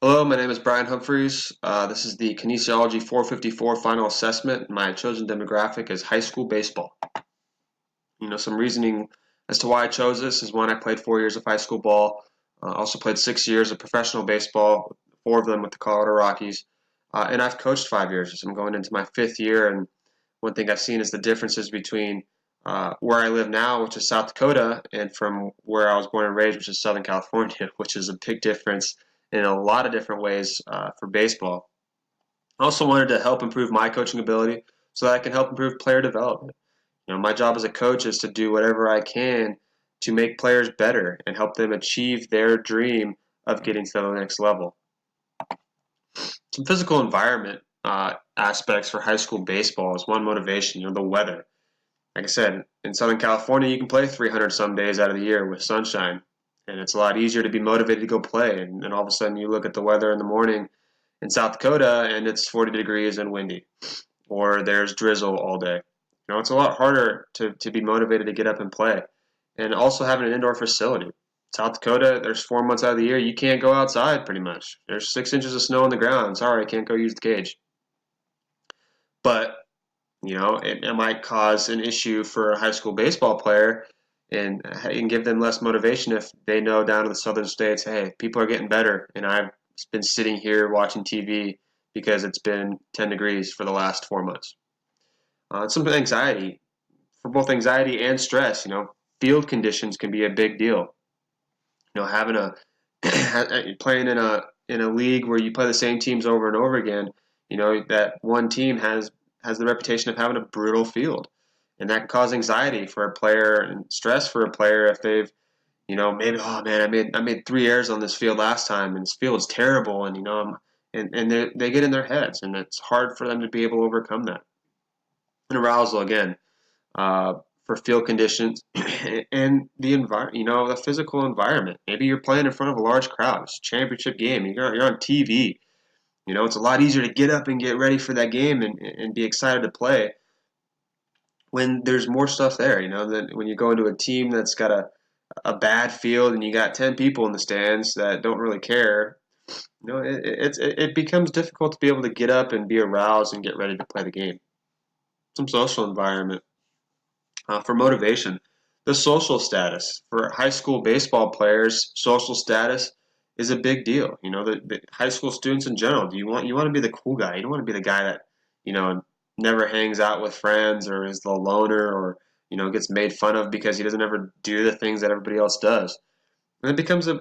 Hello, my name is Brian Humphreys. This is the Kinesiology 454 final assessment. My chosen demographic is high school baseball. Some reasoning as to why I chose this is one, I played 4 years of high school ball, also played 6 years of professional baseball, four of them with the Colorado Rockies, and I've coached 5 years. So I'm going into my fifth year, and one thing I've seen is the differences between where I live now, which is South Dakota, and from where I was born and raised, which is Southern California, which is a big difference in a lot of different ways for baseball. I also wanted to help improve my coaching ability so that I can help improve player development. My job as a coach is to do whatever I can to make players better and help them achieve their dream of getting to the next level. Some physical environment aspects for high school baseball is one motivation, the weather. Like I said, in Southern California, you can play 300 some days out of the year with sunshine, and it's a lot easier to be motivated to go play. And then all of a sudden, you look at the weather in the morning in South Dakota, and it's 40 degrees and windy, or there's drizzle all day. It's a lot harder to be motivated to get up and play. And also having an indoor facility. South Dakota, there's 4 months out of the year you can't go outside pretty much. There's 6 inches of snow on the ground. Sorry, I can't go use the cage. But it might cause an issue for a high school baseball player and give them less motivation if they know down in the southern states, hey, people are getting better, and I've been sitting here watching TV because it's been 10 degrees for the last 4 months. Some anxiety, for both anxiety and stress, field conditions can be a big deal. Having a playing in a league where you play the same teams over and over again, that one team has the reputation of having a brutal field, and that can cause anxiety for a player and stress for a player if they've, maybe, oh man, I made 3 errors on this field last time, and this field's terrible, and and they get in their heads, and it's hard for them to be able to overcome that. And arousal again, for field conditions and the environment, the physical environment. Maybe you're playing in front of a large crowd. It's a championship game. You're on TV. It's a lot easier to get up and get ready for that game and be excited to play when there's more stuff there, than when you go into a team that's got a bad field and you got 10 people in the stands that don't really care. It becomes difficult to be able to get up and be aroused and get ready to play the game. Some social environment. For motivation, the social status. For high school baseball players, social status is a big deal. The high school students in general, you want to be the cool guy. You don't want to be the guy that, never hangs out with friends or is the loner or, gets made fun of because he doesn't ever do the things that everybody else does. And becomes a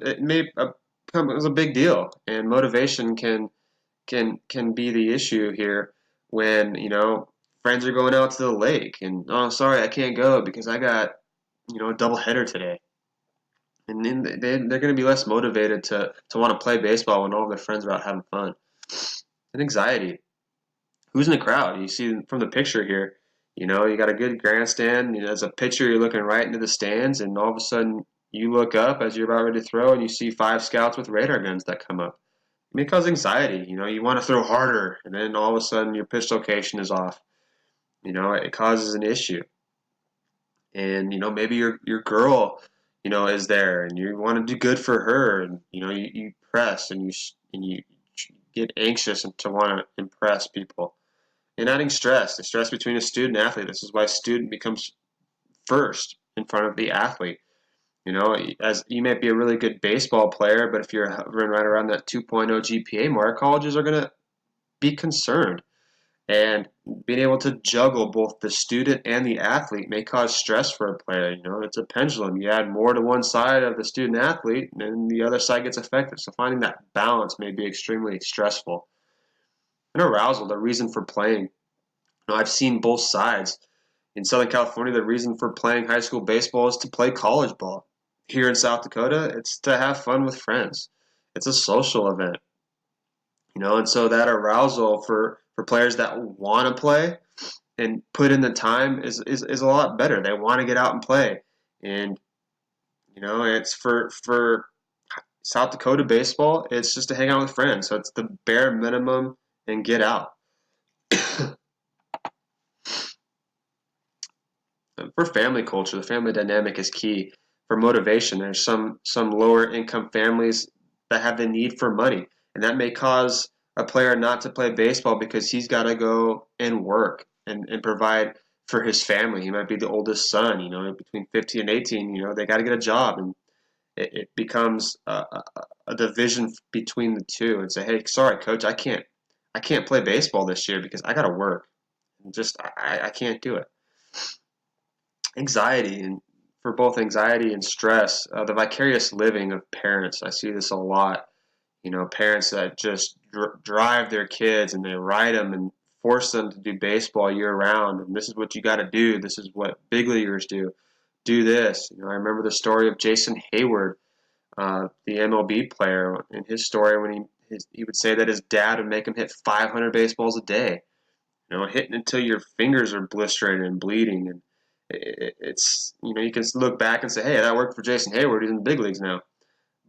big deal. And motivation can be the issue here when, friends are going out to the lake and, oh, sorry, I can't go because I got, a double header today. And then they're going to be less motivated to want to play baseball when all of their friends are out having fun. And anxiety. Who's in the crowd? You see from the picture here, you got a good grandstand. As a pitcher, you're looking right into the stands, and all of a sudden you look up as you're about ready to throw, and you see five scouts with radar guns that come up. It may cause anxiety. You want to throw harder, and then all of a sudden your pitch location is off. It causes an issue. And maybe your girl, is there, and you want to do good for her, and you press and you get anxious and to want to impress people. And adding stress, the stress between a student and athlete. This is why student becomes first in front of the athlete. As you might be a really good baseball player, but if you're hovering right around that 2.0 GPA mark, colleges are going to be concerned. And being able to juggle both the student and the athlete may cause stress for a player. It's a pendulum. You add more to one side of the student athlete, and the other side gets affected. So finding that balance may be extremely stressful. And arousal, the reason for playing. I've seen both sides. In Southern California, the reason for playing high school baseball is to play college ball. Here in South Dakota, it's to have fun with friends. It's a social event. And so that arousal for players that want to play and put in the time is a lot better. They want to get out and play. And, it's for South Dakota baseball, it's just to hang out with friends. So it's the bare minimum and get out. For family culture, the family dynamic is key. For motivation, there's some lower income families that have the need for money. And that may cause a player not to play baseball because he's got to go and work and provide for his family. He might be the oldest son, between 15 and 18, they got to get a job. And it becomes a division between the two and say, hey, sorry, coach, I can't play baseball this year because I got to work. And just, I can't do it. Anxiety, and for both anxiety and stress, the vicarious living of parents. I see this a lot. Parents that just drive their kids and they ride them and force them to do baseball year round. And this is what you got to do. This is what big leaguers do. Do this. I remember the story of Jason Hayward, the MLB player, in his story when he would say that his dad would make him hit 500 baseballs a day. Hitting until your fingers are blistering and bleeding. And it's you can look back and say, hey, that worked for Jason Hayward. He's in the big leagues now.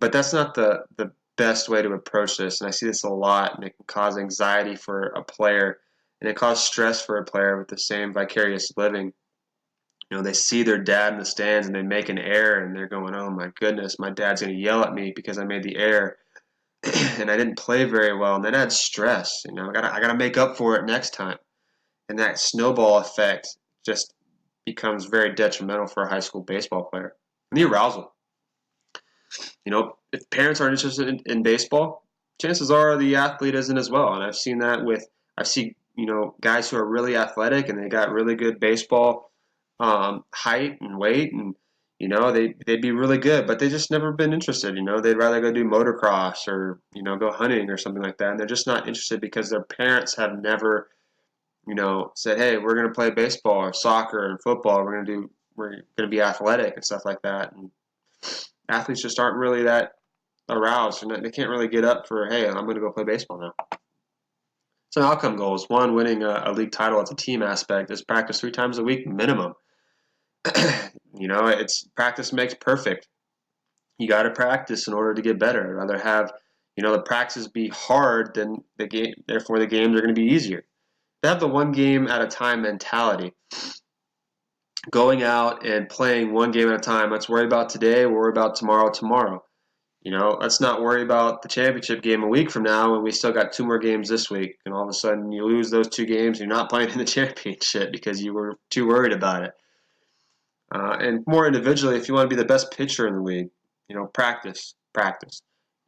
But that's not the best way to approach this, and I see this a lot, and it can cause anxiety for a player, and it causes stress for a player with the same vicarious living. They see their dad in the stands and they make an error, and they're going, oh my goodness, my dad's going to yell at me because I made the error and I didn't play very well, and that adds stress. I gotta make up for it next time, and that snowball effect just becomes very detrimental for a high school baseball player. And the arousal. If parents aren't interested in baseball, chances are the athlete isn't as well. And I've seen that I've seen, guys who are really athletic and they got really good baseball height and weight, and, they'd be really good, but they just never been interested. They'd rather go do motocross or, go hunting or something like that. And they're just not interested because their parents have never, said, hey, we're going to play baseball or soccer and football. We're going to be athletic and stuff like that. And athletes just aren't really that aroused, and they can't really get up for, hey, I'm going to go play baseball now. So outcome goals. One, winning a league title. It's a team aspect. It's practice 3 times a week minimum. It's practice makes perfect. You got to practice in order to get better. I'd rather have, the practice be hard than the game. Therefore, the games are going to be easier. They have the one game at a time mentality. Going out and playing one game at a time. Let's worry about today. We'll worry about tomorrow. Let's not worry about the championship game a week from now when we still got 2 more games this week. And all of a sudden you lose those 2 games. You're not playing in the championship because you were too worried about it. And more individually, if you want to be the best pitcher in the league, practice.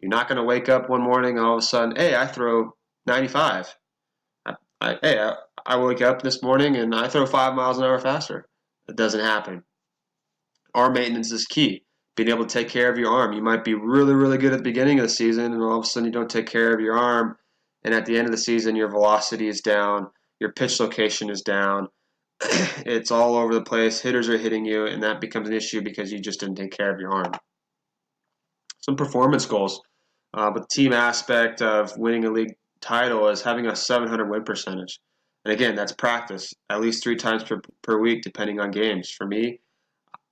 You're not going to wake up one morning and all of a sudden, hey, I throw 95. I wake up this morning and I throw 5 miles an hour faster. It doesn't happen. Arm maintenance is key. Being able to take care of your arm. You might be really, really good at the beginning of the season, and all of a sudden you don't take care of your arm, and at the end of the season your velocity is down, your pitch location is down, it's all over the place, hitters are hitting you, and that becomes an issue because you just didn't take care of your arm. Some performance goals. But the team aspect of winning a league title is having a 700 win percentage. And again, that's practice, at least 3 times per week, depending on games. For me,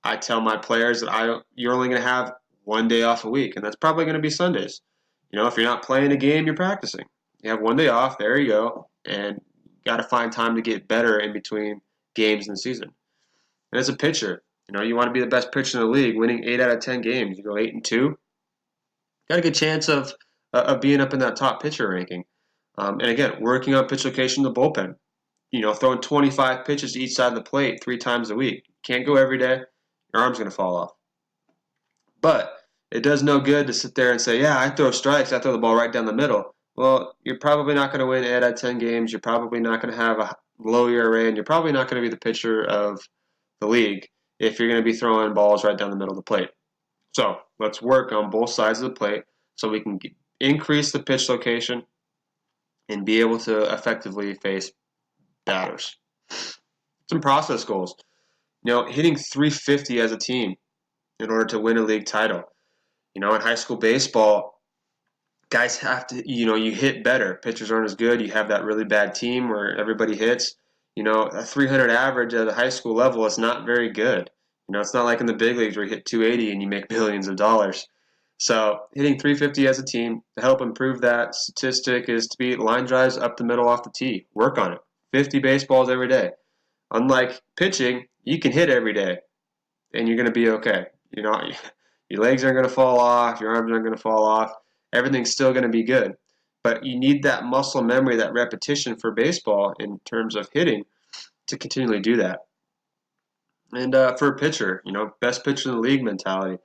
I tell my players that you're only going to have 1 day off a week, and that's probably going to be Sundays. If you're not playing a game, you're practicing. You have 1 day off, there you go, and you got to find time to get better in between games in the season. And as a pitcher, you want to be the best pitcher in the league, winning 8 out of 10 games. You go 8-2, got a good chance of being up in that top pitcher ranking. And again, working on pitch location in the bullpen. Throwing 25 pitches each side of the plate 3 times a week. Can't go every day. Your arm's going to fall off. But it does no good to sit there and say, yeah, I throw strikes, I throw the ball right down the middle. Well, you're probably not going to win 8 out of 10 games. You're probably not going to have a low ERA, and you're probably not going to be the pitcher of the league if you're going to be throwing balls right down the middle of the plate. So let's work on both sides of the plate so we can increase the pitch location and be able to effectively face batters. Some process goals. Hitting 350 as a team in order to win a league title. In high school baseball, guys have to, you hit better. Pitchers aren't as good. You have that really bad team where everybody hits. A 300 average at the high school level is not very good. It's not like in the big leagues where you hit 280 and you make billions of dollars. So hitting 350 as a team to help improve that statistic is to be line drives up the middle off the tee. Work on it. 50 baseballs every day. Unlike pitching, you can hit every day and you're going to be okay. Your legs aren't going to fall off. Your arms aren't going to fall off. Everything's still going to be good. but you need that muscle memory, that repetition for baseball in terms of hitting to continually do that. And for a pitcher, best pitcher in the league mentality,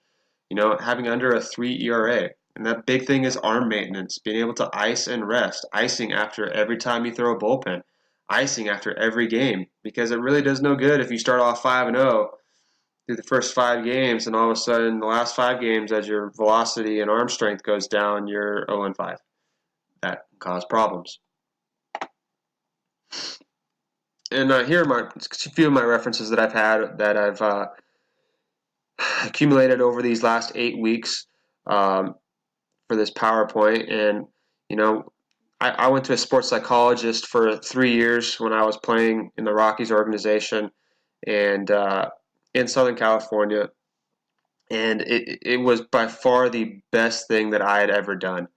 having under a 3 ERA. And that big thing is arm maintenance, being able to ice and rest, icing after every time you throw a bullpen, icing after every game, because it really does no good if you start off 5-0 through the first 5 games, and all of a sudden the last 5 games, as your velocity and arm strength goes down, you're 0-5. That can cause problems. And here are a few of my references that I've had that I've accumulated over these last 8 weeks for this PowerPoint. And I went to a sports psychologist for 3 years when I was playing in the Rockies organization and in Southern California. And it was by far the best thing that I had ever done.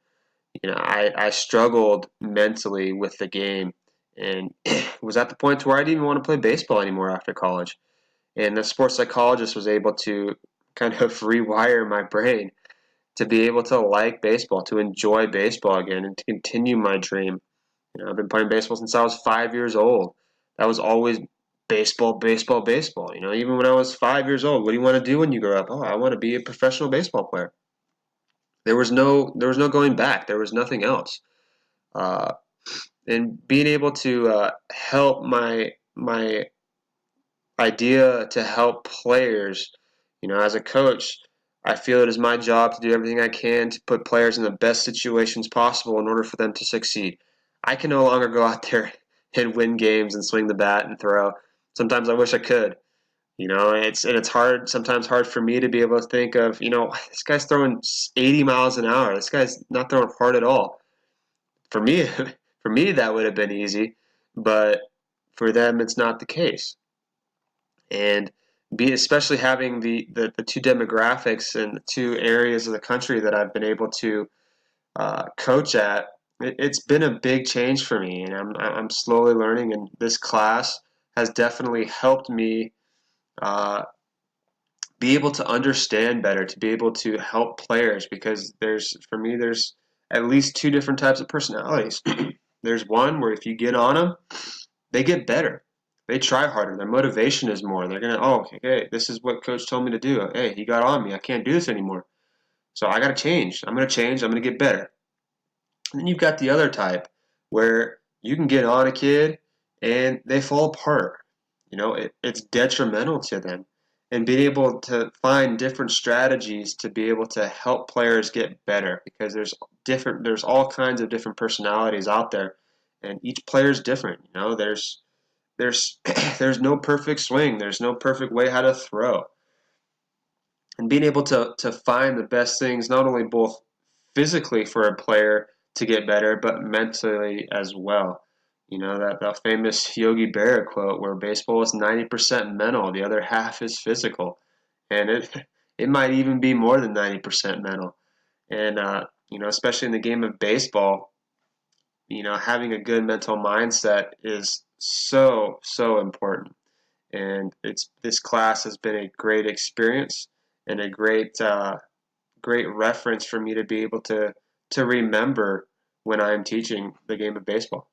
I struggled mentally with the game and was at the point to where I didn't even want to play baseball anymore after college. And the sports psychologist was able to kind of rewire my brain to be able to like baseball, to enjoy baseball again, and to continue my dream. I've been playing baseball since I was 5 years old. That was always baseball, baseball, baseball. Even when I was 5 years old, what do you want to do when you grow up? Oh, I want to be a professional baseball player. There was no going back. There was nothing else. And being able to help my idea to help players, as a coach, I feel it is my job to do everything I can to put players in the best situations possible in order for them to succeed. I can no longer go out there and win games and swing the bat and throw. Sometimes I wish I could. It's sometimes hard for me to be able to think of, this guy's throwing 80 miles an hour. This guy's not throwing hard at all. For me, that would have been easy, but for them, it's not the case. And especially having the two demographics and the two areas of the country that I've been able to coach at, it's been a big change for me, and I'm slowly learning. And this class has definitely helped me be able to understand better, to be able to help players, because there's at least two different types of personalities. There's one where if you get on them, they get better. They try harder. Their motivation is more. They're going to, okay, this is what coach told me to do. Hey, he got on me. I can't do this anymore. So I got to change. I'm going to change. I'm going to get better. And then you've got the other type where you can get on a kid and they fall apart. It's detrimental to them. And being able to find different strategies to be able to help players get better, because there's all kinds of different personalities out there, and each player is different. There's there's no perfect swing. There's no perfect way how to throw. And being able to find the best things, not only both physically for a player to get better, but mentally as well. That famous Yogi Berra quote where baseball is 90% mental, the other half is physical. And it might even be more than 90% mental. And, especially in the game of baseball, having a good mental mindset is so, so important. And this class has been a great experience and a great reference for me to be able to remember when I'm teaching the game of baseball.